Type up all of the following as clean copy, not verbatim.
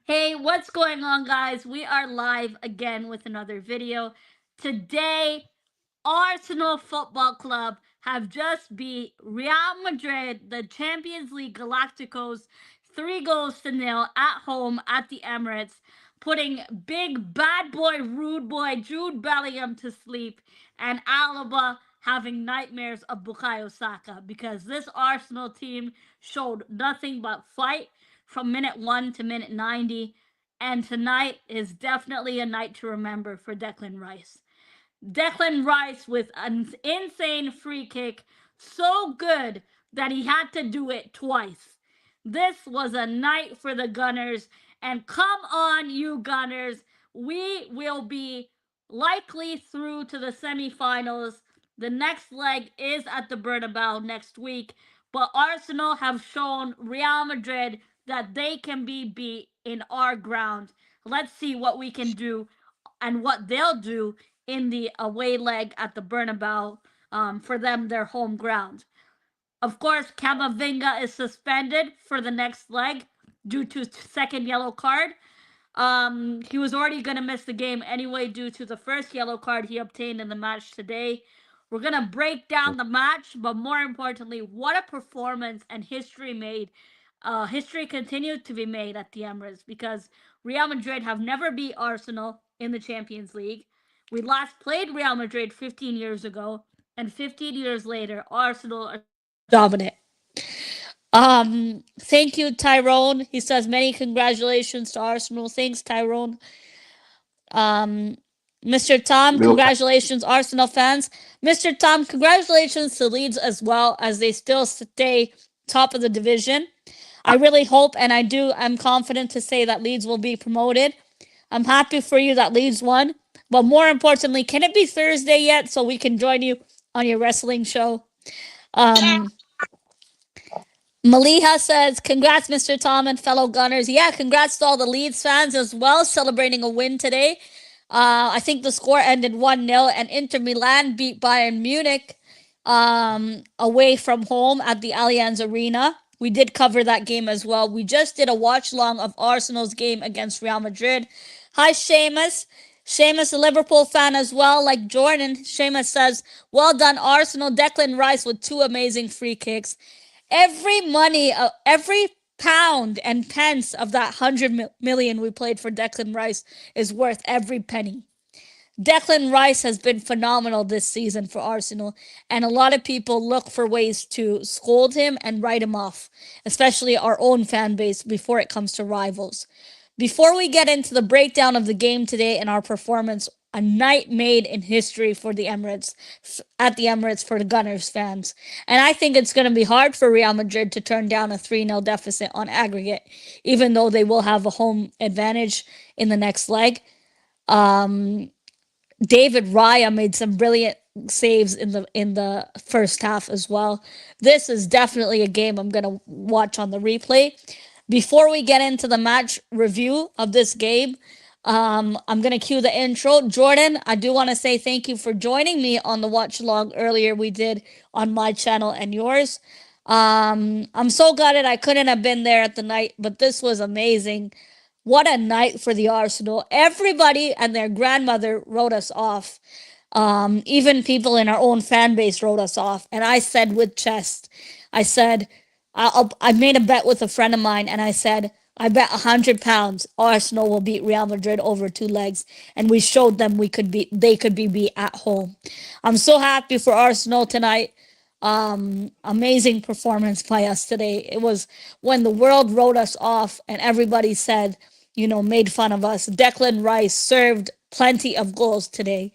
Hey, what's going on, guys? We are live again with another video. Today, Arsenal Football Club have just beat Real Madrid, the Champions League Galacticos, 3 goals to nil at home at the Emirates, putting big bad boy, rude boy Jude Bellingham to sleep, and Alaba having nightmares of Bukayo Saka because this Arsenal team showed nothing but fight from minute 1 to minute 90, and tonight is definitely a night to remember for Declan Rice. Declan Rice with an insane free kick, so good that he had to do it twice. This was a night for the Gunners, and come on, you Gunners, we will be likely through to the semifinals. The next leg is at the Bernabeu next week, but Arsenal have shown Real Madrid that they can be beat in our ground. Let's see what we can do and what they'll do in the away leg at the Bernabeu, for them, their home ground. Of course, Camavinga is suspended for the next leg due to second yellow card. He was already going to miss the game anyway due to the first yellow card he obtained in the match today. We're going to break down the match, but more importantly, what a performance and history made. History continued to be made at the Emirates because Real Madrid have never beat Arsenal in the Champions League. We last played Real Madrid 15 years ago, and 15 years later, Arsenal are still dominant. Thank you, Tyrone. He says many congratulations to Arsenal. Thanks, Tyrone. Um, Mr. Tom, congratulations, Arsenal fans. Mr. Tom, congratulations to Leeds as well as they still stay top of the division. I really hope and I'm confident to say that Leeds will be promoted. I'm happy for you that Leeds won. But more importantly, can it be Thursday yet so we can join you on your wrestling show? Um, Maliha says, congrats, Mr. Tom and fellow Gunners. Yeah, congrats to all the Leeds fans as well, celebrating a win today. I think the score ended 1-0, and Inter Milan beat Bayern Munich away from home at the Allianz Arena. We did cover that game as well. We just did a watch long of Arsenal's game against Real Madrid. Hi, Seamus. Seamus, a Liverpool fan as well, like Jordan. Seamus says, well done, Arsenal. Declan Rice with 2 amazing free kicks. Every pound and pence of that 100 million we played for Declan Rice is worth every penny. Declan Rice has been phenomenal this season for Arsenal, and a lot of people look for ways to scold him and write him off, especially our own fan base before it comes to rivals. Before we get into the breakdown of the game today and our performance, a night made in history for the Emirates, at the Emirates for the Gunners fans. And I think it's going to be hard for Real Madrid to turn down a 3-0 deficit on aggregate, even though they will have a home advantage in the next leg. David Raya made some brilliant saves in the first half as well. This is definitely a game I'm going to watch on the replay. Before we get into the match review of this game, I'm going to cue the intro. Jordan, I do want to say thank you for joining me on the watch log earlier we did on my channel and yours. I'm so gutted I couldn't have been there at the night, but this was amazing. What a night for the Arsenal. Everybody and their grandmother wrote us off. Even people in our own fan base wrote us off. And I said with chest, I said, I made a bet with a friend of mine, and I said, I bet £100 Arsenal will beat Real Madrid over 2 legs, and we showed them they could be beat at home. I'm so happy for Arsenal tonight. Amazing performance by us today. It was when the world wrote us off and everybody said, made fun of us. Declan Rice served plenty of goals today.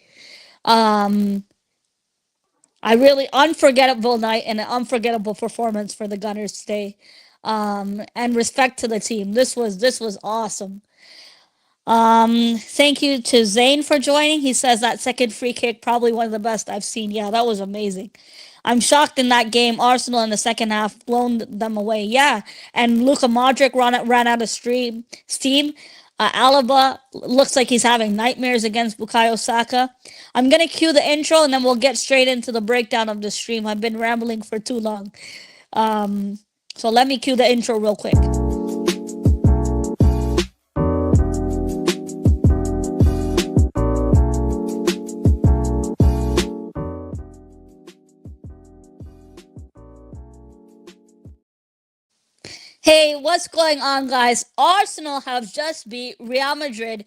A really unforgettable night and an unforgettable performance for the Gunners today. And respect to the team. This was awesome. Thank you to Zane for joining. He says that second free kick, probably one of the best I've seen. Yeah, that was amazing. I'm shocked in that game. Arsenal in the second half blown them away. Yeah, and Luka Modric ran out of steam. Alaba looks like he's having nightmares against Bukayo Saka. I'm going to cue the intro and then we'll get straight into the breakdown of the stream. I've been rambling for too long. So let me cue the intro real quick. Hey, what's going on, guys? Arsenal have just beat Real Madrid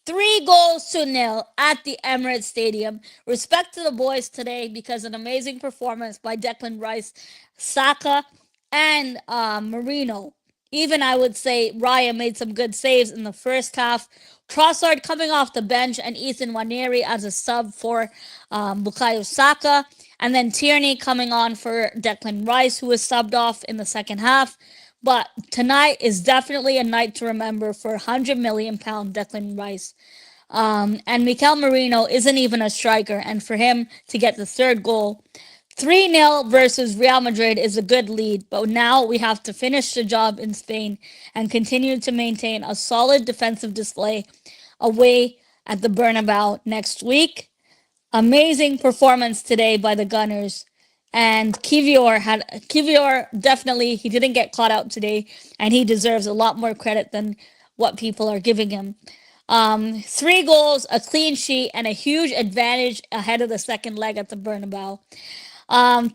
3 goals to nil at the Emirates Stadium. Respect to the boys today because an amazing performance by Declan Rice, Saka, and Marino. Even I would say Raya made some good saves in the first half. Trossard coming off the bench and Ethan Waneri as a sub for Bukayo Saka. And then Tierney coming on for Declan Rice, who was subbed off in the second half. But tonight is definitely a night to remember for £100 million Declan Rice. And Mikel Merino isn't even a striker, and for him to get the third goal, 3-0 versus Real Madrid is a good lead, but now we have to finish the job in Spain and continue to maintain a solid defensive display away at the Bernabeu next week. Amazing performance today by the Gunners. And Kivior definitely he didn't get caught out today, and he deserves a lot more credit than what people are giving him. 3 goals, a clean sheet, and a huge advantage ahead of the second leg at the Bernabeu.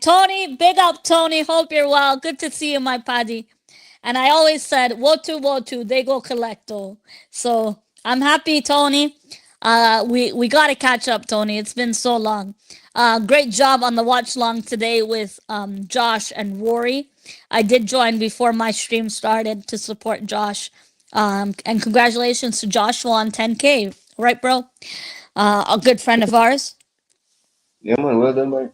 Tony, big up Tony. Hope you're well. Good to see you, my paddy. And I always said, wotu, they go collecto. So I'm happy, Tony. We got to catch up, Tony. It's been so long. Great job on the watch long today with Josh and Rory. I did join before my stream started to support Josh. And congratulations to Joshua on 10K. Right, bro? A good friend of ours. Yeah, man, well done, man.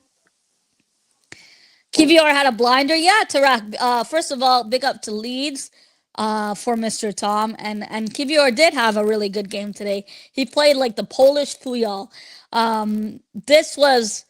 Kivior had a blinder. Yeah, Tarak. First of all, big up to Leeds for Mr. Tom. And Kivior did have a really good game today. He played like the Polish Puyol. This was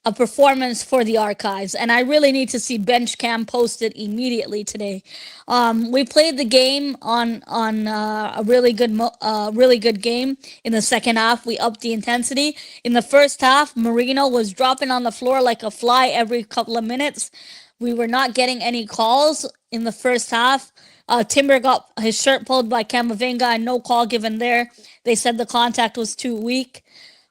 a performance for the archives, and I really need to see bench cam posted immediately today. We played the game on a really good game. In the second half, we upped the intensity. In the first half, Marino was dropping on the floor like a fly every couple of minutes. We were not getting any calls in the first half. Timber got his shirt pulled by Camavinga and no call given there. They said the contact was too weak.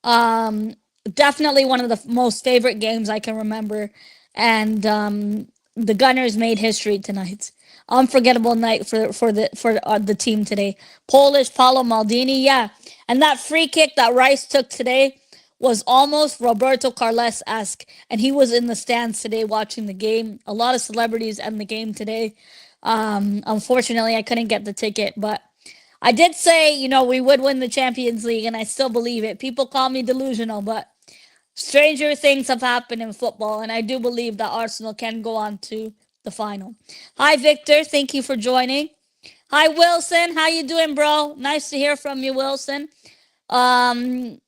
Um, Definitely one of the most favorite games I can remember, and the Gunners made history tonight. Unforgettable night for the team today. Polish Paolo Maldini, yeah, and that free kick that Rice took today was almost Roberto Carles esque, and he was in the stands today watching the game. A lot of celebrities in the game today. Unfortunately, I couldn't get the ticket, but I did say, we would win the Champions League, and I still believe it. People call me delusional, but stranger things have happened in football, and I do believe that Arsenal can go on to the final. Hi, Victor. Thank you for joining. Hi, Wilson. How you doing, bro? Nice to hear from you, Wilson. Um,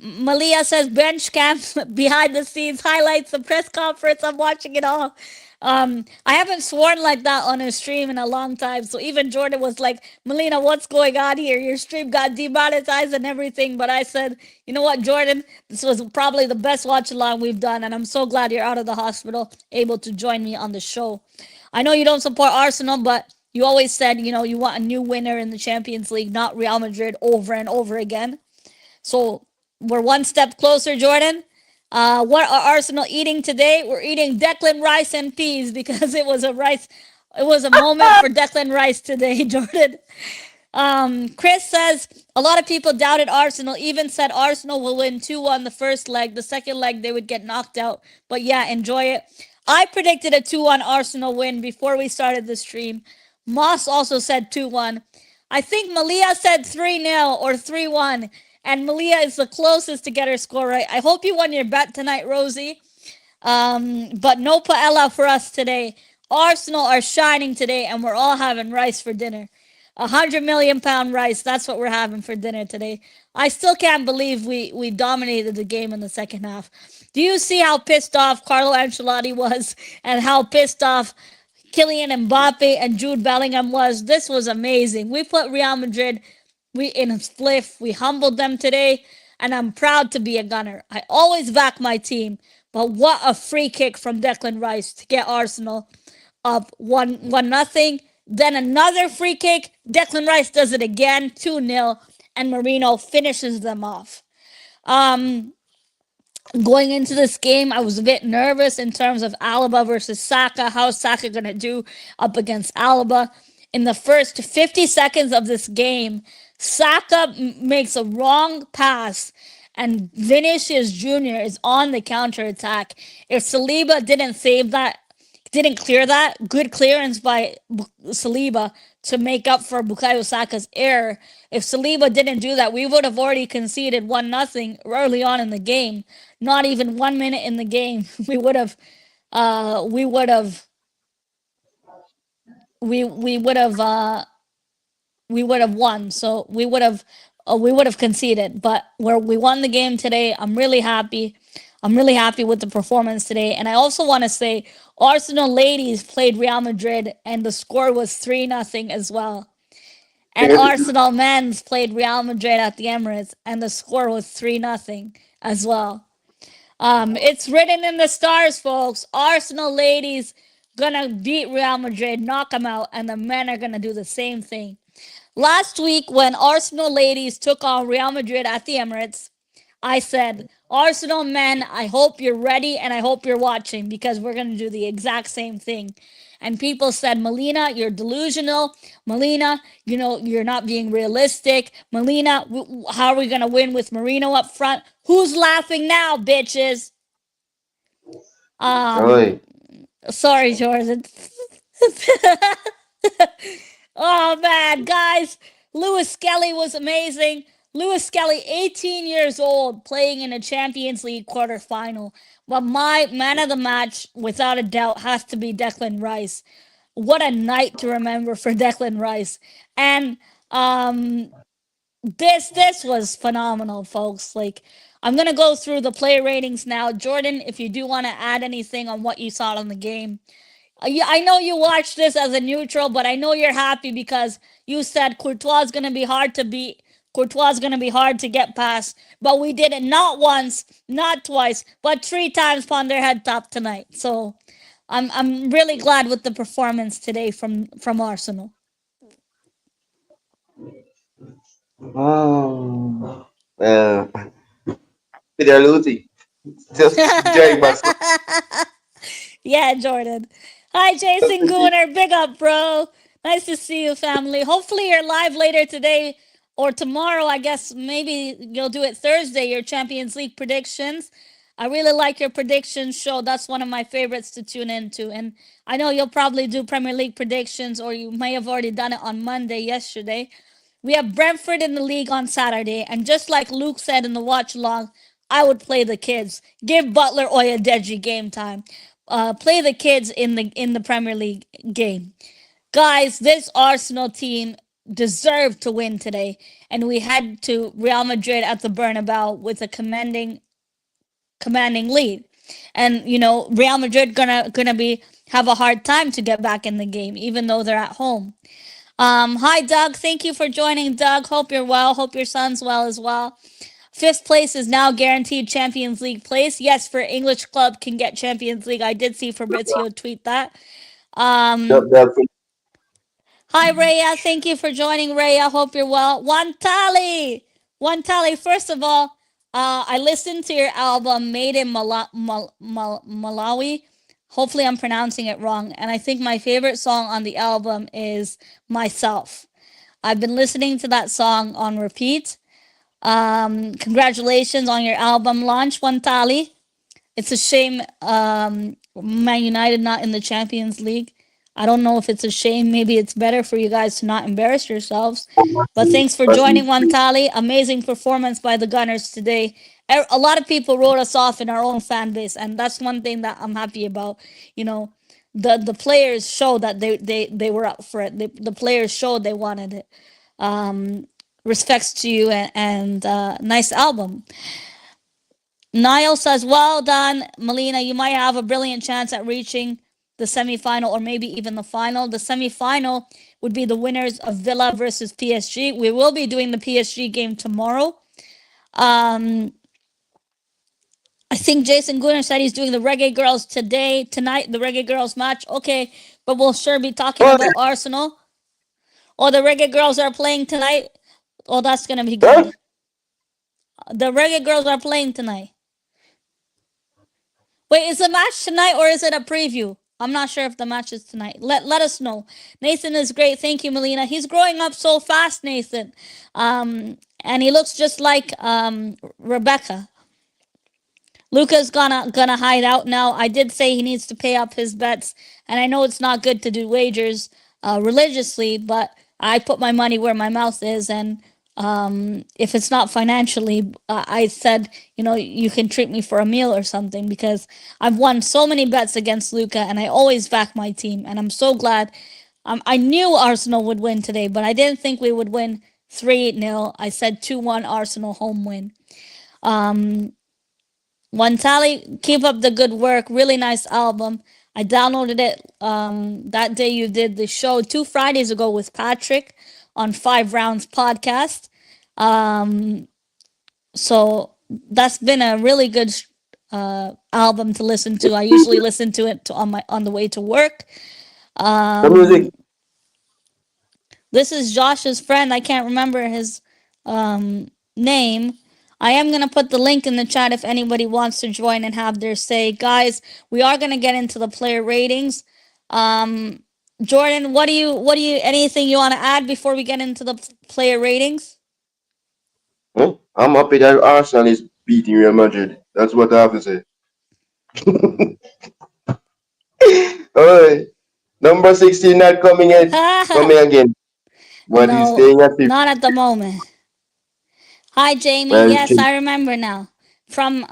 Malia says bench camp behind the scenes highlights the press conference. I'm watching it all. I haven't sworn like that on a stream in a long time. So even Jordan was like, Melina, what's going on here? Your stream got demonetized and everything. But I said, you know what, Jordan? This was probably the best watch along we've done. And I'm so glad you're out of the hospital, able to join me on the show. I know you don't support Arsenal, but you always said, you want a new winner in the Champions League, not Real Madrid over and over again. So we're one step closer, Jordan. What are Arsenal eating today? We're eating Declan Rice and peas because it was a moment for Declan Rice today, Jordan. Chris says a lot of people doubted Arsenal, even said Arsenal will win 2-1 the first leg. The second leg, they would get knocked out. But yeah, enjoy it. I predicted a 2-1 Arsenal win before we started the stream. Moss also said 2-1. I think Malia said 3-0 or 3-1. And Malia is the closest to get her score right. I hope you won your bet tonight, Rosie. But no paella for us today. Arsenal are shining today, and we're all having rice for dinner. £100 million rice. That's what we're having for dinner today. I still can't believe we dominated the game in the second half. Do you see how pissed off Carlo Ancelotti was, and how pissed off Kylian Mbappe and Jude Bellingham was? This was amazing. We put Real Madrid in a spliff. We humbled them today, and I'm proud to be a Gunner. I always back my team, but what a free kick from Declan Rice to get Arsenal up 1-0. Then another free kick. Declan Rice does it again, 2-0, and Marino finishes them off. Going into this game, I was a bit nervous in terms of Alaba versus Saka. How's Saka going to do up against Alaba? In the first 50 seconds of this game, Saka makes a wrong pass, and Vinicius Jr. is on the counter attack. If Saliba didn't save that, didn't clear that, good clearance by Saliba to make up for Bukayo Saka's error. If Saliba didn't do that, we would have already conceded 1-0 early on in the game. Not even 1 minute in the game, we would have, uh, we would have, we would have, we would have won. So we would have conceded. But where we won the game today, I'm really happy. I'm really happy with the performance today. And I also want to say Arsenal ladies played Real Madrid and the score was 3-0 as well. And Arsenal men's played Real Madrid at the Emirates and the score was 3-0 as well. It's written in the stars, folks. Arsenal ladies gonna beat Real Madrid, knock them out, and the men are gonna do the same thing. Last week, when Arsenal ladies took on Real Madrid at the Emirates, I said, Arsenal men, I hope you're ready and I hope you're watching because we're going to do the exact same thing. And people said, Melina, you're delusional. Melina, you're not being realistic. Melina, how are we going to win with Marino up front? Who's laughing now, bitches? Um, Oi, Sorry, Jordan. Oh man, guys, Lewis Skelly was amazing. Lewis Skelly, 18 years old, playing in a Champions League quarterfinal. But my man of the match, without a doubt, has to be Declan Rice. What a night to remember for Declan Rice. And um, this was phenomenal, folks. Like, I'm gonna go through the player ratings now. Jordan, if you do want to add anything on what you saw in the game, I know you watched this as a neutral, but I know you're happy because you said Courtois is going to be hard to beat. Courtois is going to be hard to get past. But we did it not once, not twice, but 3 times upon their head top tonight. So I'm really glad with the performance today from Arsenal. oh, Peter Lucy, just Jerry Buxton. Yeah, Jordan. Hi, Jason Gooner. Big up, bro. Nice to see you, family. Hopefully, you're live later today or tomorrow. I guess maybe you'll do it Thursday, your Champions League predictions. I really like your predictions show. That's one of my favorites to tune into. And I know you'll probably do Premier League predictions, or you may have already done it on Monday, yesterday. We have Brentford in the league on Saturday, and just like Luke said in the watch along, I would play the kids. Give Butler Oyadeji game time. Play the kids in the Premier League game. Guys, this Arsenal team deserved to win today, and we head to Real Madrid at the Bernabeu with a commanding lead. And Real Madrid gonna be have a hard time to get back in the game, even though they're at home. Hi, Doug. Thank you for joining, Doug. Hope you're well. Hope your son's well as well. Fifth place is now guaranteed Champions League place. Yes, for English club can get Champions League. I did see Fabrizio tweet that. Um, The Hi, Rhea. Thank you for joining, Rhea. Hope you're well. One tally. First of all, I listened to your album Made in Malawi. Hopefully, I'm pronouncing it wrong. And I think my favorite song on the album is Myself. I've been listening to that song on repeat. Congratulations on your album launch, One Tali. It's a shame Man United not in the Champions League. I don't know if it's a shame. Maybe it's better for you guys to not embarrass yourselves. But thanks for joining, One Tali. Amazing performance by the Gunners today. A lot of people wrote us off in our own fan base, and that's one thing that I'm happy about. You know, the players showed that they were up for it. The players showed they wanted it. Um, Respects to you and nice album. Niall says, well done, Melina. You might have a brilliant chance at reaching the semifinal or maybe even the final. The semifinal would be the winners of Villa versus PSG. We will be doing the PSG game tomorrow. Um, I think Jason Gunner said he's doing the Reggae Girls tonight, the Reggae Girls match. Okay, but we'll sure be talking oh, about Arsenal. Or the Reggae Girls are playing tonight. Oh, that's going to be huh? good. The Reggae Girls are playing tonight. Wait, is the match tonight or is it a preview? I'm not sure if the match is tonight. Let us know. Nathan is great. Thank you, Melina. He's growing up so fast, Nathan. And he looks just like Rebecca. Luca's gonna hide out now. I did say he needs to pay up his bets, and I know it's not good to do wagers religiously, but I put my money where my mouth is, and if it's not financially, I said, you can treat me for a meal or something because I've won so many bets against Luca, and I always back my team, and I'm so glad. I knew Arsenal would win today, but I didn't think we would win 3-0. I said 2-1 Arsenal home win. Um, One Tally, keep up the good work. Really nice album. I downloaded it that day you did the show 2 Fridays ago with Patrick on Five Rounds podcast. Um, so that's been a really good album to listen to. I usually listen to it on the way to work. The music. Um, this is Josh's friend. I can't remember his name. I am going to put the link in the chat if anybody wants to join and have their say. Guys, we are going to get into the player ratings. Um, Jordan, anything you want to add before we get into the player ratings? I'm happy that Arsenal is beating Real Madrid. That's what I have to say. Alright. Number 16 not coming in. Coming again. But he's No, staying at 50. not at the moment. Hi, Jamie. And Yes, I remember now. From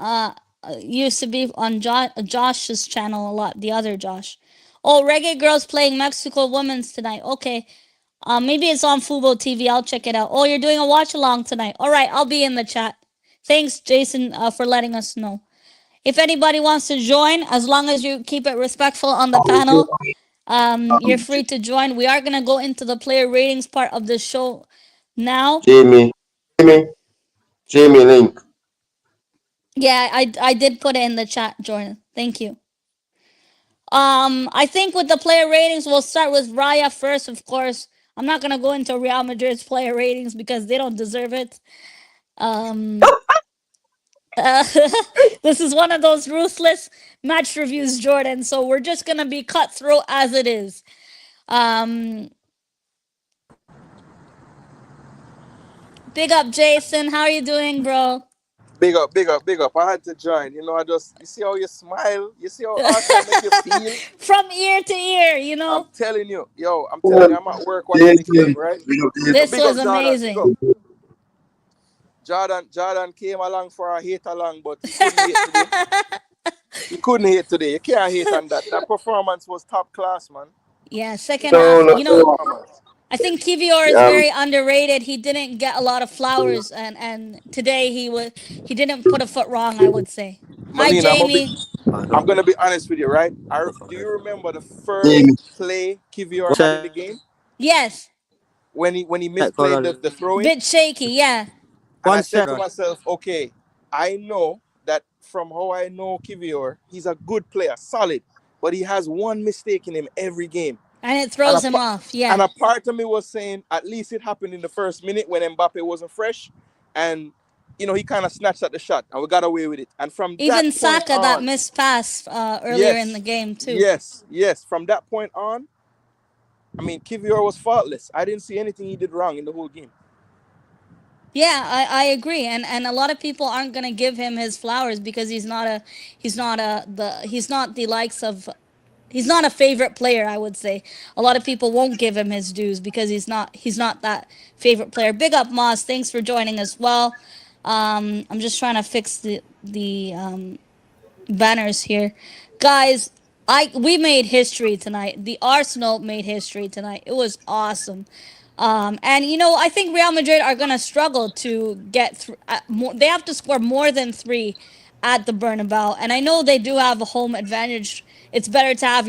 used to be on Josh's channel a lot. The other Josh. Oh, Reggae Girls playing Mexico Women's tonight. Okay. Maybe it's on Fubo TV. I'll check it out. Oh, you're doing a watch along tonight. All right, I'll be in the chat. Thanks, Jason, for letting us know. If anybody wants to join, as long as you keep it respectful on the panel, you're free to join. We are gonna go into the player ratings part of the show now. Jamie. Jamie. Jamie Link. Yeah, I did put it in the chat, Jordan. Thank you. I think with the player ratings, we'll start with Raya first, of course. I'm not gonna go into Real Madrid's player ratings because they don't deserve it. Um, uh, this is one of those ruthless match reviews, Jordan. So we're just gonna be cutthroat as it is. Um, Big up, Jason. How are you doing, bro? Big up, big up, big up. I had to join. You see how you smile? You see how Arsenal make you feel? From ear to ear, you I'm know. telling you. Yo, I'm telling you, I'm at work watching the game, Jason. right? So This big up was Jordan, big up. amazing. Jordan came along for a hate along, but he couldn't hate today. He couldn't hate today. You can't hate on that. That performance was top class, man. Yeah, second No, half. no, Top no. performance. I think Kivior is Um, very underrated. He didn't get a lot of flowers, and today he didn't put a foot wrong. I would say. Hi, Melina, Jamie. I'm gonna be honest with you, right? Do you remember the first Jamie. play Kivior had in the game Yes, when he misplayed the throw in? bit shaky. Yeah, And I said to myself, okay, I know that from how I know Kivior, he's a good player, solid, but he has one mistake in him every game. and it And throws him off. and Yeah, a part of me was saying, at least it happened in the first minute when Mbappe wasn't fresh, and he kind of snatched at the shot, and we got away with it. And from that even point Saka that on, missed pass earlier in the yes, game too. yes, from that point on, I mean, Kivior was faultless. I didn't see anything he did wrong in the whole game. Yeah, I agree, and a lot of people aren't gonna give him his flowers because he's not the likes of he's not a favorite player. I would say a lot of people won't give him his dues because he's not that favorite player. Big up Moss, thanks for joining as well. I'm just trying to fix the banners here, guys. We made history tonight. The Arsenal made history tonight. It was awesome. And I think Real Madrid are gonna struggle to get through. They have to score more than three at the Bernabeu, and I know they do have a home advantage. It's better to have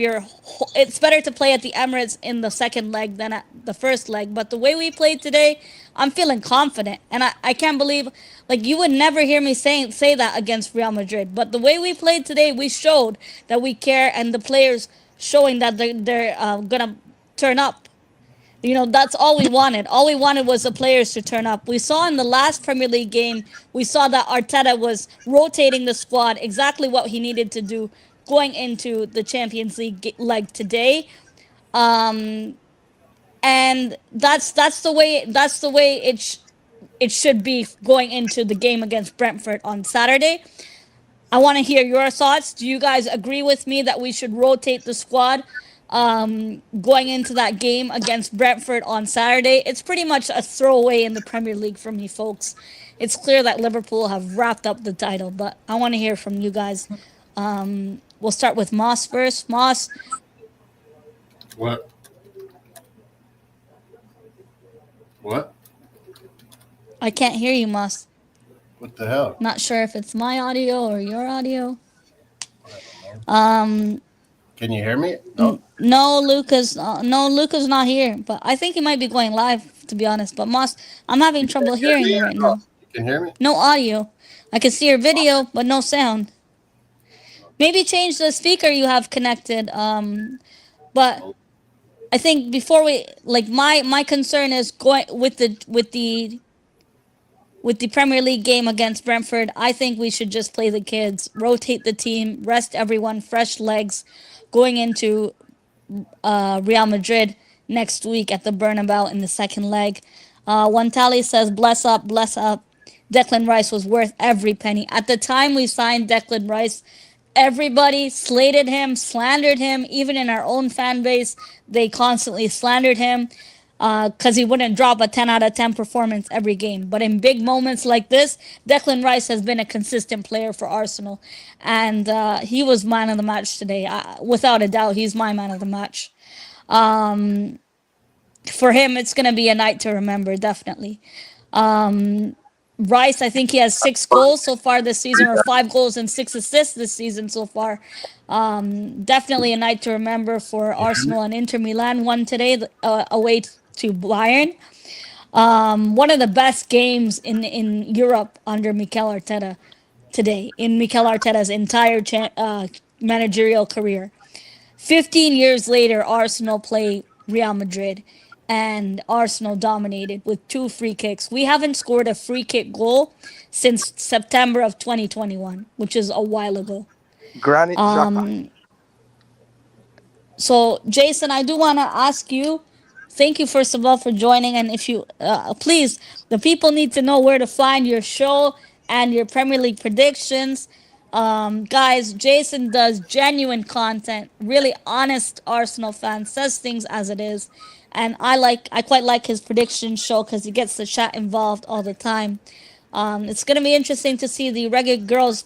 It's better to play at the Emirates in the second leg than at the first leg. But the way we played today, I'm feeling confident, and I can't believe you would never hear me say that against Real Madrid. But the way we played today, we showed that we care, and the players showing that they're gonna turn up. That's all we wanted. All we wanted was the players to turn up. We saw in the last Premier League game, we saw that Arteta was rotating the squad, exactly what he needed to do going into the Champions League leg today. Um, and that's the way it should be going into the game against Brentford on Saturday. I want to hear your thoughts. Do you guys agree with me that we should rotate the squad going into that game against Brentford on Saturday? It's pretty much a throwaway in the Premier League for me, folks. It's clear that Liverpool have wrapped up the title, but I want to hear from you guys. We'll start with Moss first. Moss, What? What? I can't hear you, Moss. What the hell? Not sure if it's my audio or your audio. I don't know. Um, Can you hear me? No. no, Luca's not here, but I think he might be going live, to be honest. But Moss, I'm having You trouble can't hear hearing me you or right no? now. You can hear me? No audio. I can see your video, but no sound. Maybe change the speaker you have connected. But Oh, I think before we like my concern is going with the Premier League game against Brentford. I think we should just play the kids, rotate the team, rest everyone, fresh legs, going into Real Madrid next week at the Bernabeu in the second leg. One tally says, bless up, bless up. Declan Rice was worth every penny. At the time we signed Declan Rice, everybody slated him, slandered him, even in our own fan base. They constantly slandered him because he wouldn't drop a 10 out of 10 performance every game. But in big moments like this, Declan Rice has been a consistent player for Arsenal. And he was man of the match today. Without a doubt, he's my man of the match. For him, it's going to be a night to remember, definitely. Rice, I think he has 6 goals so far this season, or 5 goals and 6 assists this season so far. Definitely a night to remember for can you hear me? Arsenal, and Inter Milan won today away to Bayern. One of the best games in Europe under Mikel Arteta today, in Mikel Arteta's entire managerial career. 15 years later, Arsenal play Real Madrid, and Arsenal dominated with 2 free kicks. We haven't scored a free kick goal since September of 2021, which is a while ago. Granit Xhaka. So, Jason, I do want to ask you. Thank you first of all for joining, and if you please, the people need to know where to find your show and your Premier League predictions. Guys, Jason does genuine content, really honest Arsenal fan, says things as it is, and I quite like his prediction show because he gets the chat involved all the time. It's gonna be interesting to see the regular girls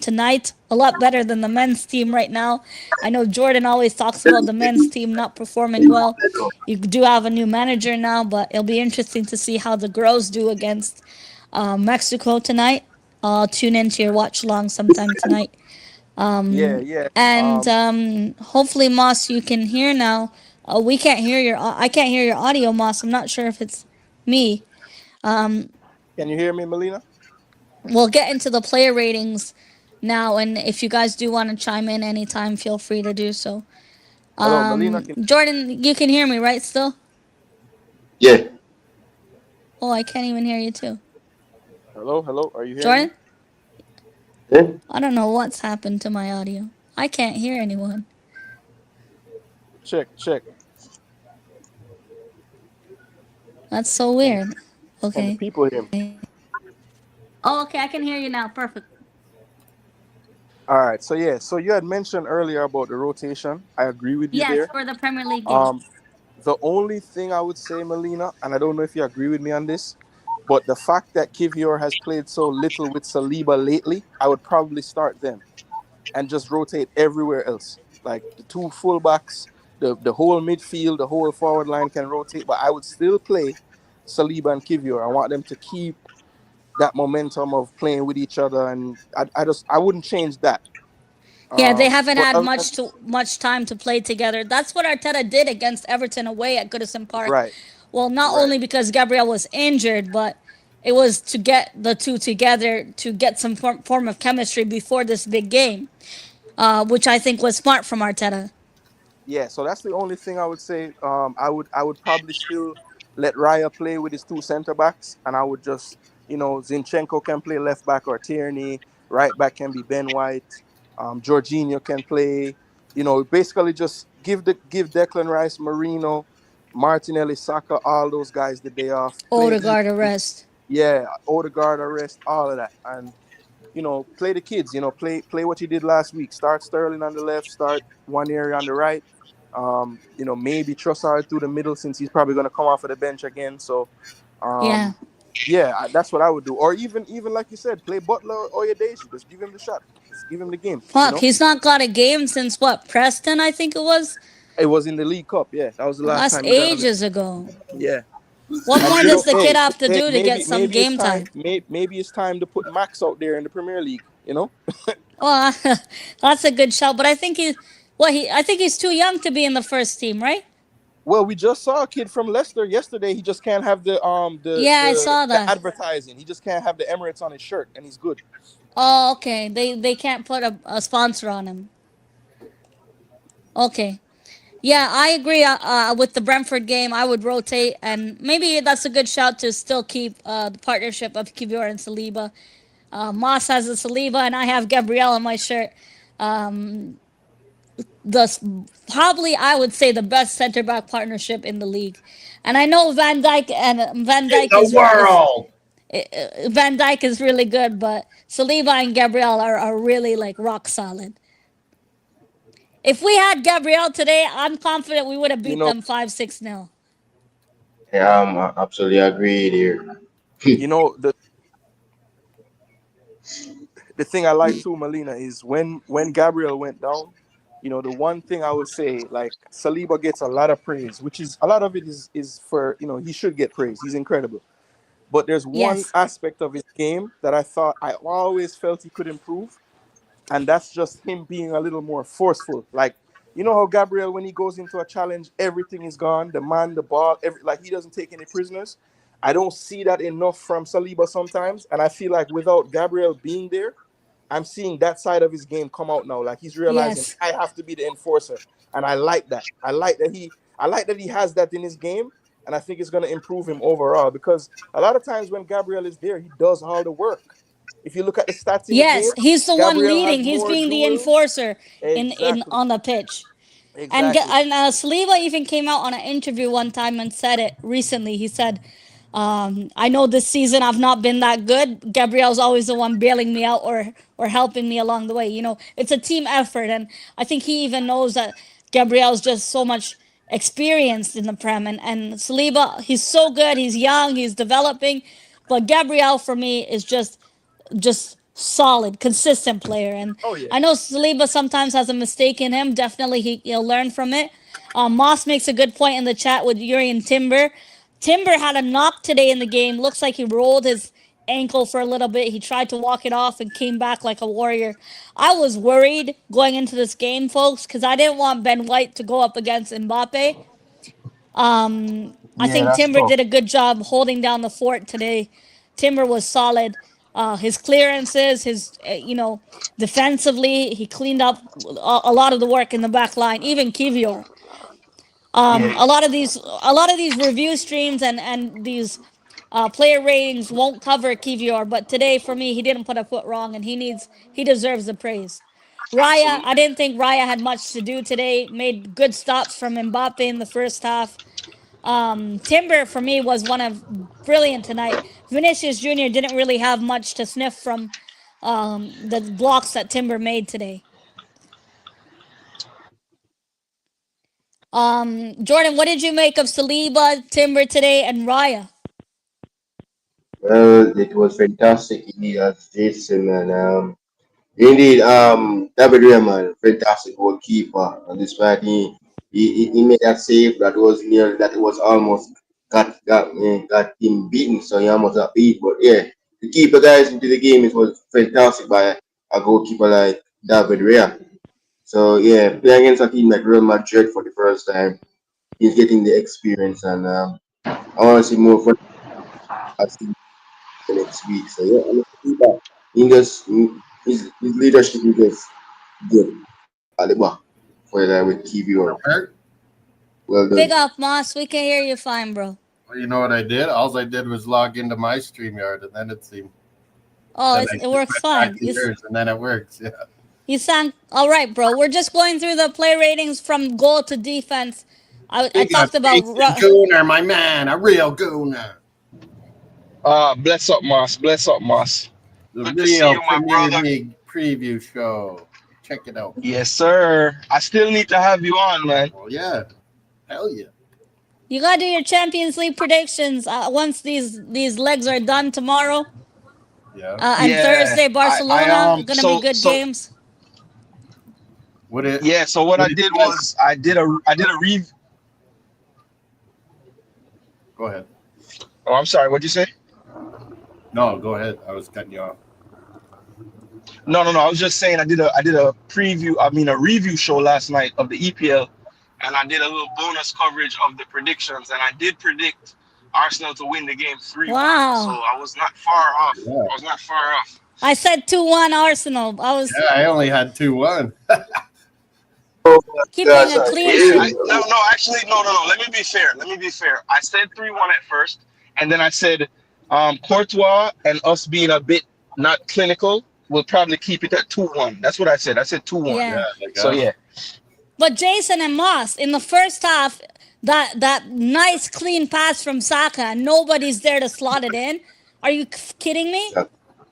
tonight. A lot better than the men's team right now. I know Jordan always talks about the men's team not performing well. You do have a new manager now, but it'll be interesting to see how the girls do against Mexico tonight. I'll tune into your watch along sometime tonight. Yeah, yeah. And hopefully, Moss, you can hear now. We can't hear your. I can't hear your audio, Moss. I'm not sure if it's me. Can you hear me, Melina? We'll get into the player ratings now, and if you guys do want to chime in anytime, feel free to do so. Hello, Melina. Can Jordan, you can hear me, right? Still? Yeah. Oh, I can't even hear you too. hello, hello. Are you hearing me? Jordan, Yeah. I don't know what's happened to my audio. I can't hear anyone. Check, check. That's so Can weird. can the Okay. people hear me? Oh, okay, I can hear you now. Perfect. All right. So yeah. So you had mentioned earlier about the rotation. I agree with you Yes, there. for the Premier League game. Um, the only thing I would say, Melina, and I don't know if you agree with me on this, but the fact that Kivior has played so little with Saliba lately, I would probably start them and just rotate everywhere else. Like the two fullbacks, the whole midfield, the whole forward line can rotate, but I would still play Saliba and Kivior. I want them to keep that momentum of playing with each other, and I wouldn't change that. Yeah, they haven't But had much time to play together. That's what Arteta did against Everton away at Goodison Park. right, Well, not right. only because Gabriel was injured, but it was to get the two together to get some form of chemistry before this big game, which I think was smart from Arteta. Yeah, so that's the only thing I would say. I would probably still let Raya play with his two center backs, and I would just, Zinchenko can play left back or Tierney. Right back can be Ben White. Jorginho can play. Basically just give Declan Rice, Marino, Martinelli, Saka, all those guys the day off. Play Odegaard arrest. yeah, Odegaard arrest, all of that, and play the kids. Play what you did last week. Start Sterling on the left. Start one area on the right. Maybe Trossard through the middle since he's probably going to come off of the bench again. So, Yeah. um, yeah, that's what I would do. Or even like you said, play Butler or Oyedeji. Just give him the shot. Just give him the game. Fuck, he's not got a game since what? Preston, I think it was. It was in the League Cup. Yeah, that was the last That's time he got on the. ages ago. Yeah, What and more does the kid hey, have to hey, do to get maybe some maybe it's game time. time? Maybe it's time to put Max out there in the Premier League. Oh, that's a good shout. But I think I think he's too young to be in the first team, right? Well, we just saw a kid from Leicester yesterday. He just can't have Yeah, I saw the that. advertising. He just can't have the Emirates on his shirt, and he's good. Oh, okay. They can't put a sponsor on him. Okay. Yeah, I agree. With the Brentford game, I would rotate, and maybe that's a good shout to still keep the partnership of Kivior and Saliba. Moss has a Saliba, and I have Gabriel on my shirt. Um, the Probably I would say the best center back partnership in the league, and I know Van In Dyke the world. Van Dyke is really good, but Saliba and Gabriel are really like rock solid. If we had Gabriel today, I'm confident we would have You beat know, them 5-6-0. Yeah, I absolutely agree here. the thing I like too, Melina, is when Gabriel went down. The one thing I would say, like Saliba gets a lot of praise, which is a lot of it is for he should get praise. He's incredible. But there's one Yes, aspect of his game that I always felt he could improve, and that's just him being a little more forceful. Like how Gabriel, when he goes into a challenge, everything is gone. The man, the ball, like he doesn't take any prisoners. I don't see that enough from Saliba sometimes, and I feel like without Gabriel being there, I'm seeing that side of his game come out now. Like he's realizing yes, I have to be the enforcer, and I like that. I like that he has that in his game, and I think it's going to improve him overall because a lot of times when Gabriel is there, he does all the work. If you look at the stats in the game, yes. He's the one Gabriel leading. has He's more being the duels. enforcer in Exactly. on the pitch. Exactly. Saliba even came out on an interview one time and said it recently. He said, "I know this season I've not been that good. Gabriel's always the one bailing me out or helping me along the way. It's a team effort, and I think he even knows that Gabriel's just so much experienced in the Prem, and Saliba, he's so good. He's young. He's developing, but Gabriel for me is just solid, consistent player. And Oh yeah. I know Saliba sometimes has a mistake in him. Definitely, he'll learn from it. Moss makes a good point in the chat with Yuri and Timber. Timber had a knock today in the game. Looks like he rolled his ankle for a little bit. He tried to walk it off and came back like a warrior. I was worried going into this game, folks, because I didn't want Ben White to go up against Mbappe. I Yeah, think that's Timber tough. did a good job holding down the fort today. Timber was solid. His clearances, his defensively, he cleaned up a lot of the work in the back line. Even Kivior. Yeah, A lot of these review streams and these player ratings won't cover Kivior, but today for me he didn't put a foot wrong, and he deserves the praise. Raya, I absolutely. didn't think Raya had much to do today. Made good stops from Mbappe in the first half. Timber for me was one of brilliant tonight. Vinicius Jr. didn't really have much to sniff from the blocks that Timber made today. Jordan, what did you make of Saliba, Timber today, and Raya? Well, it was fantastic indeed, as Jason and indeed, David Raymond, fantastic goalkeeper. And despite he made that save that was near, that was almost got him beaten, so he almost got beat. But yeah, to keep the guys into the game, it was fantastic by a goalkeeper like David Rea. So yeah, playing against a team like Real Madrid for the first time, he's getting the experience, and I want to see more from us in the next week. So yeah, I'm a keeper. He just his leadership is just good at the back. for that with KVR. Hurt? Well Big done. up, Moss. We can hear you fine, bro. Well, you know what I did? All I did was log into my StreamYard, and then it seemed. Oh, Then I it just works went back fine. to yours, and then it works. Yeah. You sound all right, bro. We're just going through the play ratings from goal to defense. I Big up talked about Jason Gooner, my man, a real Gooner. Bless up, Moss. Bless up, Moss. The Good to see real you, my Premier brother. League preview show. Check it out. Yes, sir. I still need to have you on, man. Oh, yeah. Hell yeah. You gotta do your Champions League predictions once these legs are done tomorrow. Yeah. And Yeah. Thursday, Barcelona. Gonna be good So games. What it? yeah. So what I What did you guys- was I did a review. Go ahead. Oh, I'm sorry. What'd you say? No, go ahead. I was cutting you off. No. I was just saying I did a preview. I mean a review show last night of the EPL, and I did a little bonus coverage of the predictions, and I did predict Arsenal to win the game 3-1. Wow. So I was not far off. Yeah. I was not far off. I said 2-1 Arsenal. I was Yeah, I only had 2-1. keeping a clean Yeah, sheet. actually, no. Let me be fair. I said 3-1 at first, and then I said Courtois and us being a bit not clinical will probably keep it at 2-1. That's what I said. I said 2-1. Yeah. So yeah. But Jason and Moss in the first half, that nice clean pass from Saka, and nobody's there to slot it in. Are you kidding me?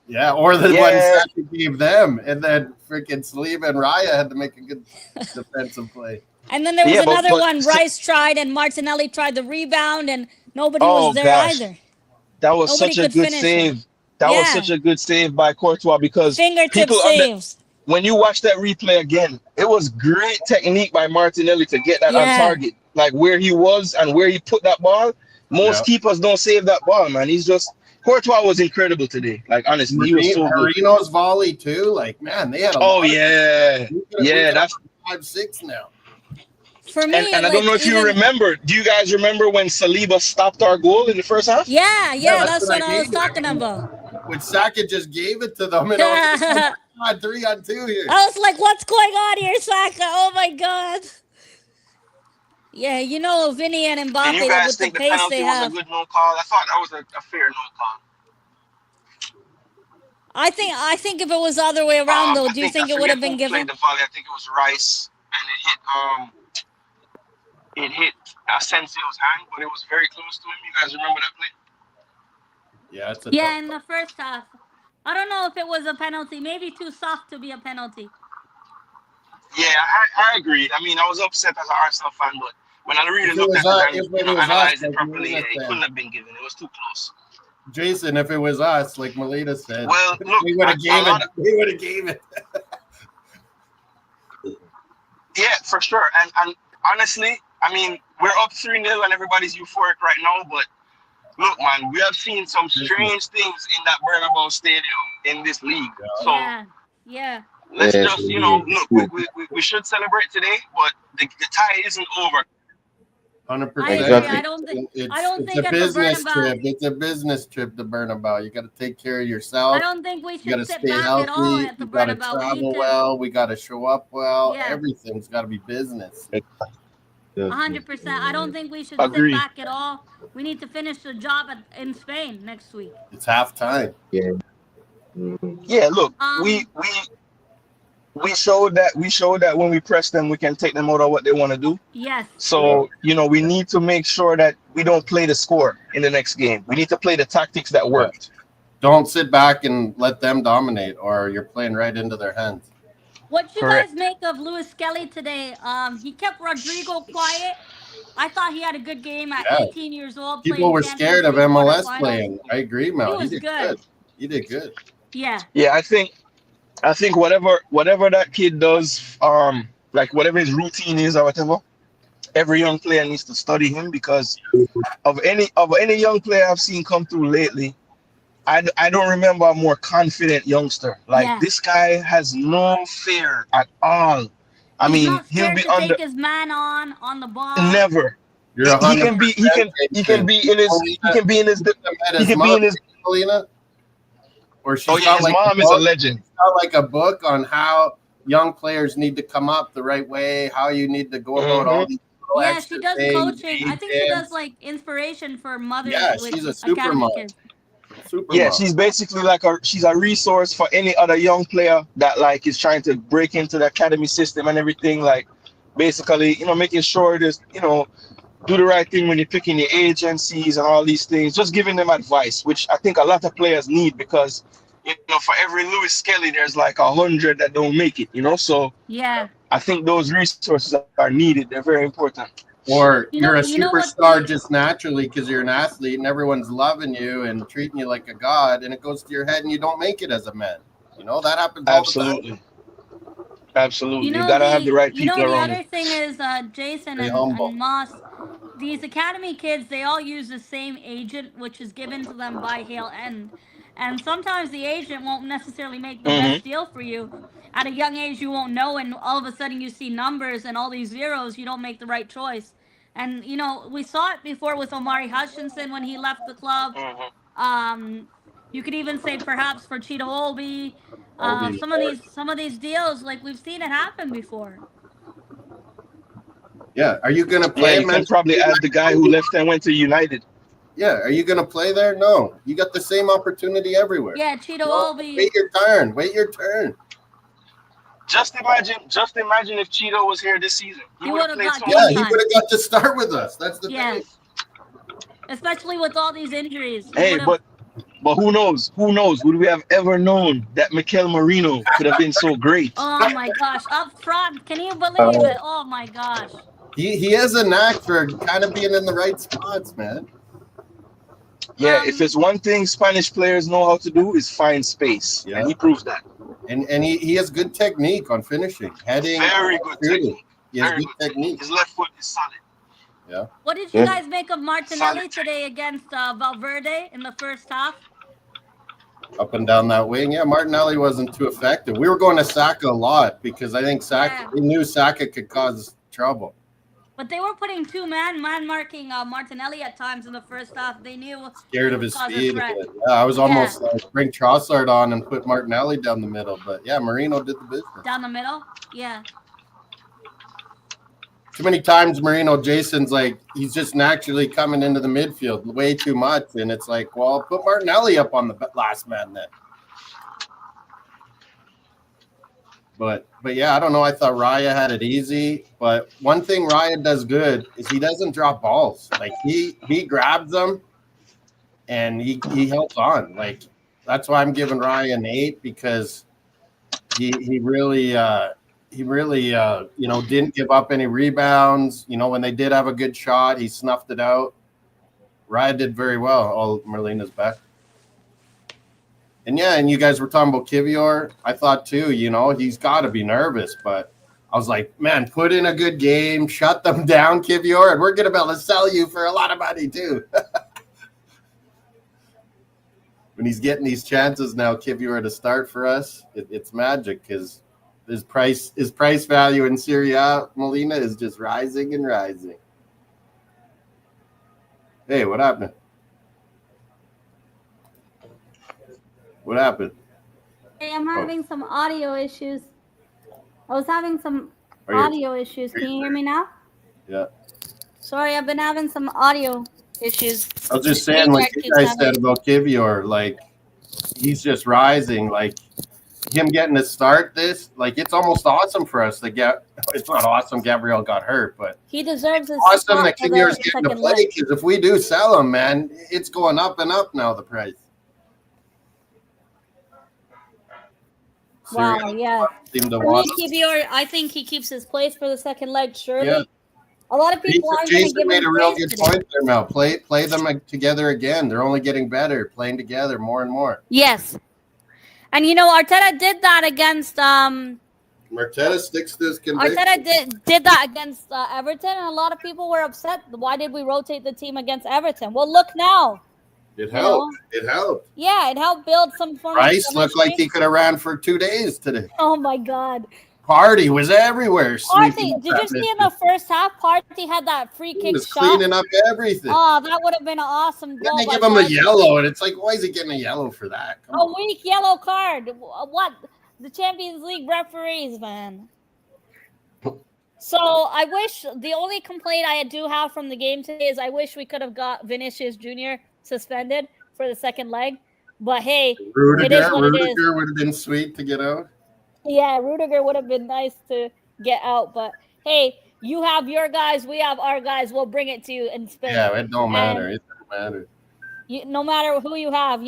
Yeah, or the Yeah. one Saka gave them, and then freaking Saliba and Raya had to make a good defensive play. And then there was Yeah, but- another but- one. Rice tried, and Martinelli tried the rebound, and nobody Oh, was there gosh. either. That was Nobody such a could good finish save. That was Yeah. such a good save by Courtois because Fingertip people saves. when you watch that replay again, it was great technique by Martinelli to get that on Yeah. target, like where he was and where he put that ball. Most Yeah. keepers don't save that ball, man. Courtois was incredible today. Like honestly, he was so good. Marino's volley too. Like, man, they had a Oh lot of- yeah, we yeah. got That's 5-6 now. For me, and I don't know if you even- remember. Do you guys remember when Saliba stopped our goal in the first half? Yeah, that's that's what what I I was mean. talking about. When Saka just gave it to them, and I was like, oh, God, 3-on-2 here. I was like, what's going on here, Saka? Oh my god. Yeah, you know Vinny and And Mbappe you guys with the think the pace penalty they was a have. good no call? I thought that was a fair no call. I think if it was the other way around though, I do you I think it would have forget been who played given? the volley. I think it was Rice, and it hit Asensio's hand, but it was very close to him. You guys remember that play? Yeah, it's a Yeah, tough in the first half. I don't know if it was a penalty. Maybe too soft to be a penalty. Yeah, I agree. I mean, I was upset as an Arsenal fan, but when I really If it looked was at us- it if and it was us, analyzed it like properly, Melina it said. couldn't have been given. It was too close. Jason, if it was us, like Melina said, Well, look, we would have a gave lot it. We would have gave it. Yeah, for sure. And honestly, I mean, we're up 3-0 and everybody's euphoric right now, but look, man, we have seen some strange things in that Bernabeu Stadium in this league. So Yeah. let's Yes, just, indeed. look, we should celebrate today, but the tie isn't over. 100%. I agree. Exactly. I don't think It's think a at the business Bernabeu- trip. It's a business trip to Bernabeu. You got to take care of yourself. I don't think we You got to should sit stay back healthy. at all at the You got to Bernabeu. We travel need to well. We got to show up well. Yeah. Everything's got to be business. 100%. I don't think we should Agree. sit back at all. We need to finish the job in Spain next week. It's halftime. Yeah. Mhm. Yeah, look, Um, we showed that when we press them, we can take them out of what they want to do. Yes. So, we need to make sure that we don't play the score in the next game. We need to play the tactics that worked. Don't sit back and let them dominate, or you're playing right into their hands. What you Correct. guys make of Lewis Kelly today? He kept Rodrigo quiet. I thought he had a good game at Yeah. 18 years old. People playing were Champions scared of League MLS quarterfinals. playing. I agree, Mel. He was did good. You did good. Yeah. Yeah, I think whatever that kid does, like whatever his routine is or whatever, every young player needs to study him because of any young player I've seen come through lately. I don't remember a more confident youngster. Like Yeah. this guy has no fear at all. I He's mean, not he'll scared be to under take his man on the ball. never. You're He 100%. can be in his Melina, or she's Oh yeah, got his like mom a is a book, legend. got like a book on how young players need to come up the right way, how you need to go about all Mm-hmm. these little Yeah, she extra does things, coaching. I aid think she does dance. like inspiration for mothers Yeah, with she's a super academy mom. kids. Super Yeah, mom. she's basically like she's a resource for any other young player that like is trying to break into the academy system and everything. Like basically, making sure there's, do the right thing when you're picking your agencies and all these things. Just giving them advice, which I think a lot of players need because for every Lewis Skelly, there's like 100 that don't make it. So Yeah. I think those resources are needed. They're very important. Or You know, you're a you know what superstar just naturally because you're an athlete and everyone's loving you and treating you like a god, and it goes to your head and you don't make it as a man. That happens all the time. Absolutely, absolutely. You gotta have the right people the around you. other thing is Jason Stay and humble. Moss, these academy kids, they all use the same agent which is given to them by Hale End. And sometimes the agent won't necessarily make the Hmm. best deal for you. At a young age you won't know, and all of a sudden you see numbers and all these zeros, you don't make the right choice. And we saw it before with Omari Hutchinson when he left the club. Hmm. Um, you could even say perhaps for Cheetah Olby. I'll be Some of these deals, like we've seen it happen before. Yeah. Are you gonna Yeah, play you can probably mentally? add the guy who left and went to United. Yeah. Are you gonna play there? No. You got the same opportunity everywhere. Yeah, Cheetah Wait Olby. your turn. Wait your turn. Just imagine if Cheeto was here this season. He He would would have have played got so Yeah, much. game he time. would have got to start with us. That's the thing. Yes, especially with all these injuries, he Hey, would have. but who knows? Who knows? Would we have ever known that Mikel Marino could have been so great? Oh my gosh, up front, can you believe Uh, it? Oh my gosh. he has a knack for kind of being in the right spots, man. Yeah, if it's one thing Spanish players know how to do is find space, Yeah. and he proves that. And he has good technique on finishing, heading, Very good shooting. technique. He has Very good good technique. His left foot is solid. Yeah. What did you Yeah. guys make of Martinelli Solid. today against Valverde in the first half? Up and down that wing. Yeah, Martinelli wasn't too effective. We were going to Saka a lot because I think Saka, we knew Saka could cause trouble. But they were putting man marking Martinelli at times in the first half. They knew Scared it of would his cause a speed. threat. Yeah, I was almost like bring Trossard on and put Martinelli down the middle. But yeah, Marino did the business. Down the middle? Yeah. Too many times Marino, Jason's like, he's just naturally coming into the midfield way too much. And it's like, well, put Martinelli up on the last man then. But yeah, I don't know. I thought Raya had it easy. But one thing Raya does good is he doesn't drop balls. Like he grabs them and he helps on. Like that's why I'm giving Raya an 8 because he really didn't give up any rebounds. When they did have a good shot, he snuffed it out. Raya did very well. Oh, Merlina's back. And yeah, and you guys were talking about Kivior. I thought too, he's got to be nervous, but I was like, man, put in a good game, shut them down, Kivior, and we're going to be able to sell you for a lot of money too. When he's getting these chances now, Kivior to start for us, it's magic because his price value in Serie A, Molina, is just rising and rising. Hey, what happened? What happened? Hey, I'm having some audio issues. I was having some audio issues. Can you hear me now? Yeah. Sorry, I've been having some audio issues. I was just saying what you guys said about Kivior, like he's just rising, like him getting to start this, like it's almost awesome for us to get. It's not awesome Gabriel got hurt, but he deserves his awesome that Kivior's getting to play because if we do sell him, man, it's going up and up now, the price. Wow, yeah. Kivior, I think he keeps his place for the second leg, surely. Yeah. A lot of people aren't going to give made him a real praise good today. point there, Mel. Play them together again. They're only getting better, playing together more and more. Yes. And Arteta did that against Marteta sticks to his conviction. Arteta did that against Everton, and a lot of people were upset. Why did we rotate the team against Everton? Well, look now. It helped. It helped. Yeah, it helped build some form Rice of looked like he could have ran for 2 days today. Oh my God. Party was everywhere. Partey, did you see in the first half? Partey had that free kick he was shot. cleaning up everything. Oh, that would have been an awesome goal. Then they give him a yellow, and it's like, why is he getting a yellow for that? A weak yellow card. What? The Champions League referees, man. So I wish the only complaint I do have from the game today is I wish we could have got Vinicius Jr. suspended for the second leg. But hey, it is what it is. Rudiger would have been sweet to get out. Yeah, Rudiger would have been nice to get out, but hey, you have your guys, we have our guys. We'll bring it to you in Spain. Yeah, it don't matter. And It don't matter. no matter who you have,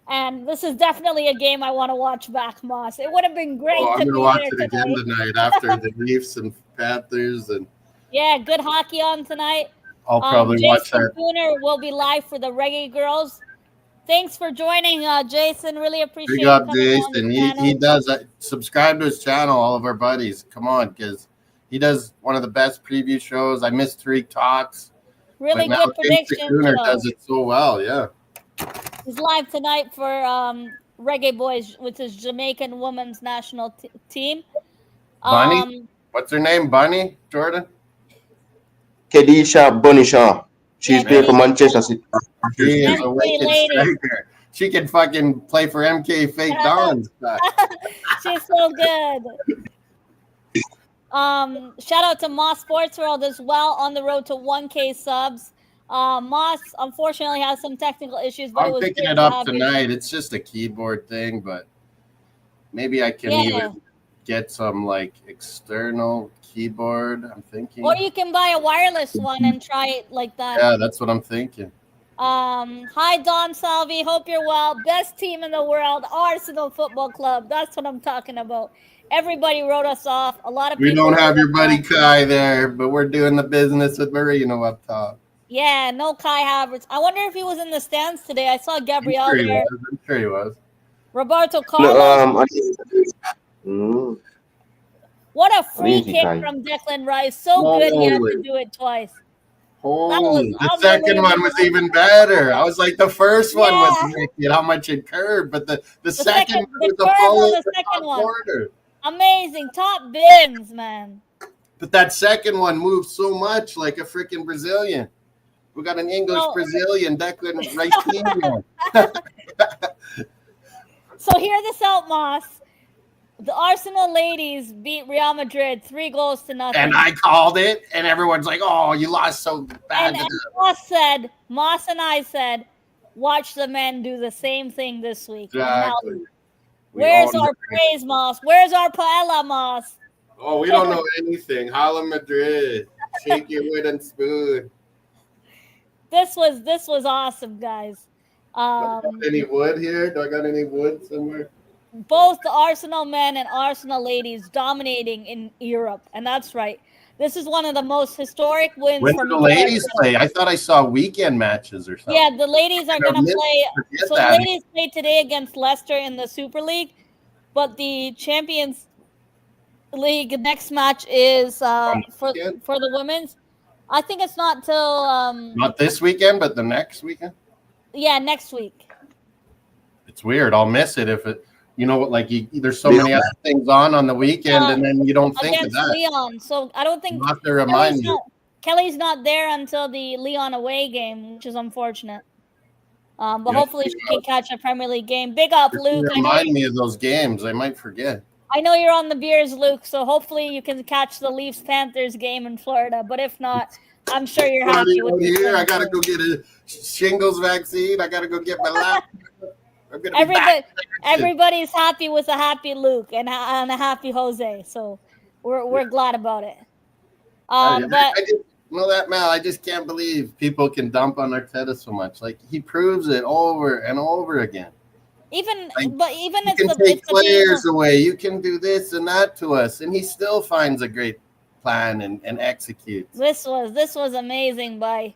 and this is definitely a game I want to watch back, Moss. It would have been great Oh, I'm to gonna be watch there it again tonight after the Leafs and Panthers, and Yeah, good hockey on tonight. I'll probably watch Jason that. Booner will be live for the Reggae Girls. Thanks for joining, Jason. Really appreciate Big you up, coming on the Jason. channel. He does subscribe to his channel. All of our buddies, come on, because he does one of the best preview shows. I missed Tariq Talks. Really but now good Jason predictions. Cooner does it so well. Yeah. He's live tonight for Reggae Boys, which is Jamaican women's national team. Bunny? What's her name? Bunny? Jordan? Kedisha Bunishaw. She's playing for Manchester City. She is a wicked striker. She can fucking play for MK Fake Dons. She's so good. Shout out to Moss Sports World as well, on the road to 1K subs. Moss unfortunately has some technical issues, but I'm picking it up tonight. It's just a keyboard thing, but maybe I can even get some like external keyboard. I'm thinking, or you can buy a wireless one and try it like that. Yeah, that's what I'm thinking. Hi Don Salvi, hope you're well. Best team in the world, Arsenal Football Club. That's what I'm talking about. Everybody wrote us off. A lot of people. We don't have your buddy Kai there, but we're doing the business with Marino up top. Yeah, no Kai Havertz. I wonder if he was in the stands today. I saw Gabriel there. I'm sure he was. Roberto Carlos. What a free kick from Declan Rice. So good he had to do it twice. Holy, the second one was even better. I was like, the first one was wicked, how much it curved, but the second one was the bullet corner. Amazing. Top bins, man. But that second one moved so much like a freaking Brazilian. We got an English Brazilian, Declan Rice. So hear this out, Moss. The Arsenal ladies beat Real Madrid 3-0. And I called it, and everyone's like, oh, you lost so bad. And Moss and I said, watch the men do the same thing this week. Exactly. Where's our praise, Moss? Where's our paella, Moss? Oh, we don't know anything. Holla Madrid. Shake your wooden spoon. This was awesome, guys. Do I got any wood here? Do I got any wood somewhere? Both the Arsenal men and Arsenal ladies dominating in Europe, and that's right. This is one of the most historic wins. When did the ladies play? I thought I saw weekend matches or something. Yeah, the ladies are going to play. So the ladies play today against Leicester in the Super League, but the Champions League next match is for the women's. I think it's not till not this weekend, but the next weekend. Yeah, next week. It's weird. I'll miss it if it. You know what? Like there's so many other things on the weekend, and then you don't think of that. Leon, so I don't think. You have to remind you. Kelly's not there until the Leon away game, which is unfortunate. But hopefully she can catch a Premier League game. Big up, Luke. Remind me of those games. I might forget. I know you're on the beers, Luke, so hopefully you can catch the Leafs-Panthers game in Florida. But if not, I'm sure you're happy with it. Here, I gotta go get a shingles vaccine. I gotta go get my laptop. Everybody's happy with a happy Luke and a happy Jose, so we're glad about it. But I just, that Mal, I just can't believe people can dump on Arteta so much. Like he proves it over and over again. Even you it's can take players away. You can do this and that to us, and he still finds a great plan and executes. This was amazing by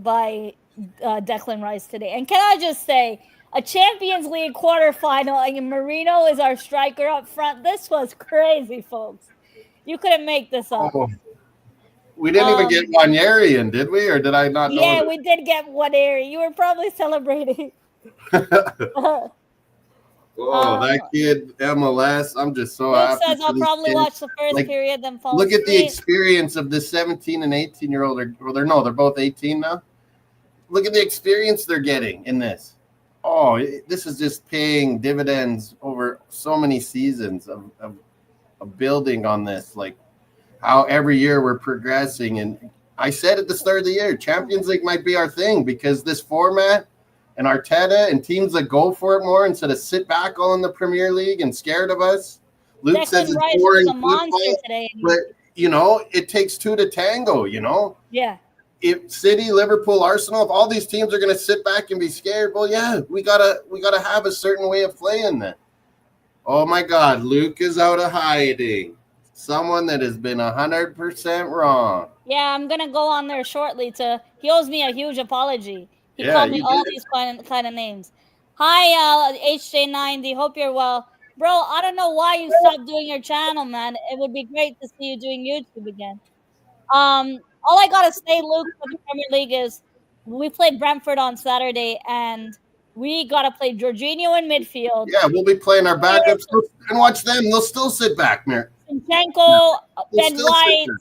Declan Rice today. And can I just say, a Champions League quarterfinal, and Marino is our striker up front. This was crazy, folks. You couldn't make this up. Oh. We didn't even get Wanyeri in, did we? Or did I not know? Yeah, we did get Wanyeri. You were probably celebrating. That kid, MLS, I'm just so happy. Says I'll probably watch the first period, then fall Look asleep. at the experience of the 17 and 18-year-old. They're both 18 now. Look at the experience they're getting in this. oh, this is just paying dividends over so many seasons of building on this. Like how every year we're progressing. And I said at the start of the year, Champions League might be our thing because this format and Arteta and teams that go for it more instead of sit back all in the Premier League and scared of us. Luke says Declan it's Rice was boring a monster football, today. but it takes two to tango. Yeah. If City, Liverpool, Arsenal, if all these teams are going to sit back and be scared, well, yeah, we gotta have a certain way of playing then. Oh my God, Luke is out of hiding. Someone that has been 100% wrong. Yeah, I'm gonna go on there shortly. He owes me a huge apology. He Yeah, called me you all did. these kind of names. Hi, HJ90. Hope you're well, bro. I don't know why you stopped doing your channel, man. It would be great to see you doing YouTube again. All I gotta say, Luke, for the Premier League is we played Brentford on Saturday, and we gotta play Jorginho in midfield. Yeah, we'll be playing our backups and watch them. They'll still sit back, Mir. Zinchenko, They'll Ben still sit White, there.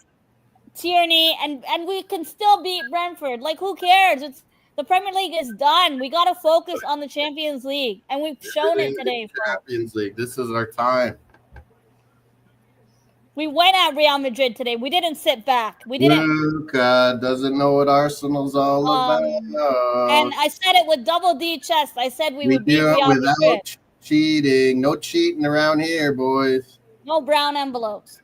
Tierney, and we can still beat Brentford. Like, who cares? It's the Premier League is done. We gotta focus on the Champions League, and we've shown it Everything in today, the folks. Champions League. This is our time. We went at Real Madrid today. We didn't sit back. We didn't. Luca doesn't know what Arsenal's all about. And I said it with double D chest. I said we We would beat do it Real Madrid. without cheating. No cheating around here, boys. No brown envelopes.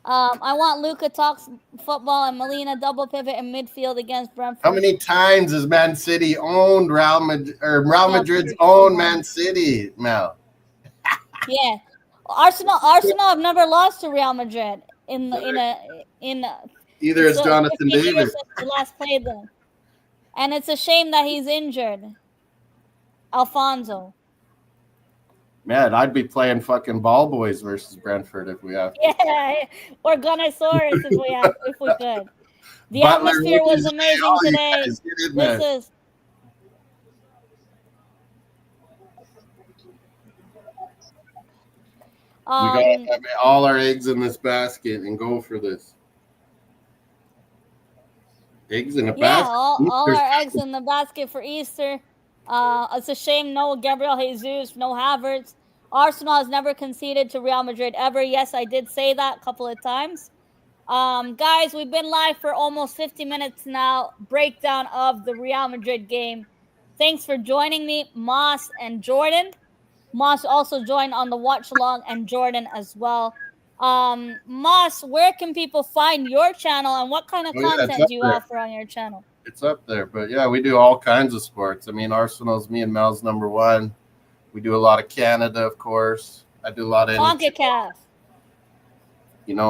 I want Luca talks football and Molina double pivot in midfield against Brentford. How many times has Man City owned Real Madrid, or Real Madrid's owned Man City, Mel? Yeah, Arsenal have never lost to Real Madrid in Either it's Jonathan 15 years David. since we last played them, and it's a shame that he's injured. Alfonso. Man, I'd be playing fucking ball boys versus Brentford if we have to. Yeah, or Gunnosaurus if we could. The Butler, atmosphere was Lucas, amazing all you today. guys, get in there. This is We gotta have all our eggs in this basket and go for this. Eggs in a yeah, basket. all our eggs in the basket for Easter. It's a shame no Gabriel Jesus, no Havertz. Arsenal has never conceded to Real Madrid ever. Yes, I did say that a couple of times. Guys, we've been live for almost 50 minutes now. Breakdown of the Real Madrid game. Thanks for joining me, Moss and Jordan. Moss also joined on the watch along, and Jordan as well. Moss, where can people find your channel, and what kind of content do you offer on your channel? It's up there, but yeah, we do all kinds of sports. I mean, Arsenal's me and Mel's number one. We do a lot of Canada, of course. I do a lot of CONCACAF.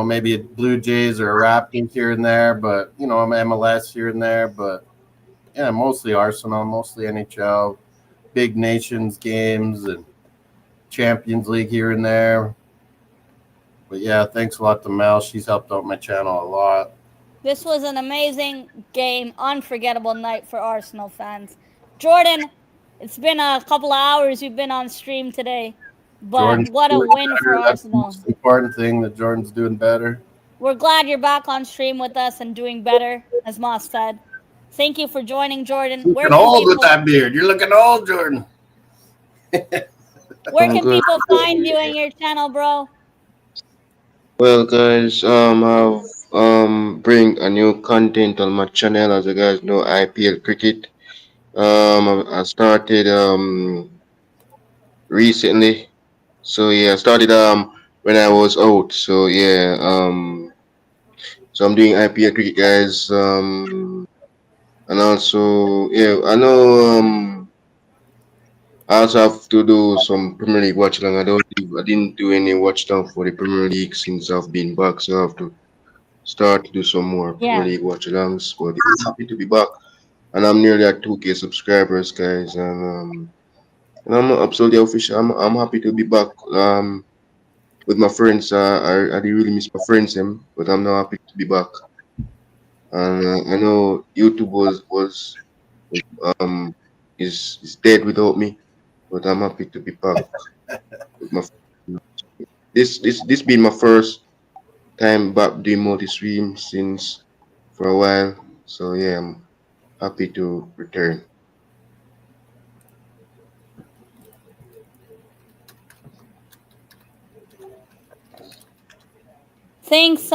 Maybe Blue Jays or a Raptors here and there, but I'm MLS here and there, but yeah, mostly Arsenal, mostly NHL, big nations games and Champions League here and there. But yeah, thanks a lot to Mel. She's helped out my channel a lot. This was an amazing game, unforgettable night for Arsenal fans. Jordan, it's been a couple of hours you've been on stream today, but what a win for Arsenal. That's the most important thing, that Jordan's doing better. We're glad you're back on stream with us and doing better, as Moss said. Thank you for joining, Jordan. You're looking old with that beard. You're looking old, Jordan. Where can people find you and your channel, bro? Well, guys, I've bring a new content on my channel. As you guys know, IPL cricket. I started recently. So yeah, I started when I was out. So yeah, so I'm doing IPL cricket, guys. And also yeah, I know I also have to do some Premier League watch along. I didn't do any watch down for the Premier League since I've been back, so I have to start to do some more Premier League watch alongs. But I'm happy to be back, and I'm nearly at 2K subscribers, guys, and I'm absolutely official. I'm happy to be back. With my friends. I did really miss my friends, but I'm now happy to be back. And I know YouTube um is dead without me, but I'm happy to be back with my this been my first time back doing multi stream since for a while. So yeah, I'm happy to return. Thanks,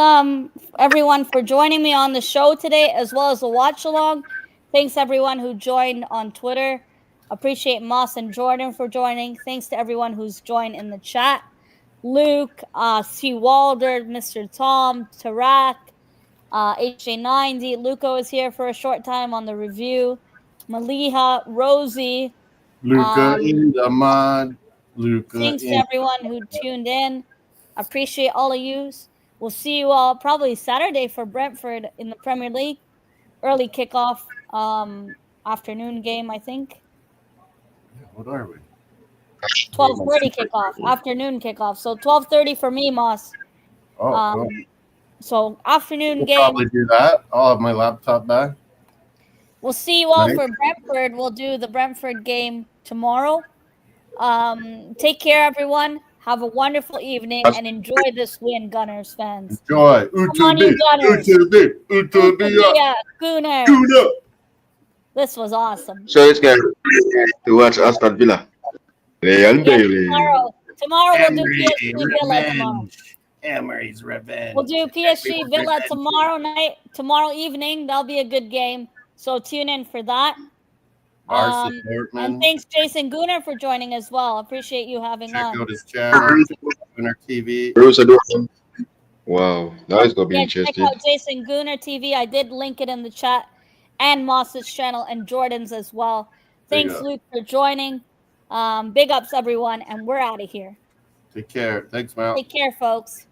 everyone for joining me on the show today, as well as the watch along. Thanks everyone who joined on Twitter. Appreciate Moss and Jordan for joining. Thanks to everyone who's joined in the chat. Luke, C. Walder, Mr. Tom, Tarak, HJ90. Luco is here for a short time on the review. Maliha, Rosie. Luca Um, in the mud. Luca Thanks to in. everyone who tuned in. Appreciate all of yous. We'll see you all probably Saturday for Brentford in the Premier League. Early kickoff, afternoon game, I think. What are we? 12:30 kickoff, afternoon kickoff. So 12:30 for me, Moss. Oh, cool. So afternoon We'll game. probably do that. I'll have my laptop back. We'll see you all Nice. for Brentford. We'll do the Brentford game tomorrow. Take care, everyone. Have a wonderful evening and enjoy this win, Gunners fans. Enjoy. Come on, you Gunners. Utabia. Gooner. Tuna. This was awesome. So it's going to watch Aston Villa. Real Yeah, baby. tomorrow we'll do Emery PSG Villa tomorrow. revenge. Emery's revenge. We'll do PSG Villa tomorrow night, tomorrow evening. That'll be a good game. So tune in for that. Barca And Dortmund. thanks, Jason Gooner, for joining as well. Appreciate you having Check on. out his channel. Winner TV. Borussia Dortmund. Wow, that is gonna be Yeah, check interesting. out Jason Gooner TV. I did link it in the chat, and Moss's channel and Jordan's as well. Thanks, Luke, for joining. Big ups, everyone, and we're out of here. Take care. Thanks, Mal. Take care, folks.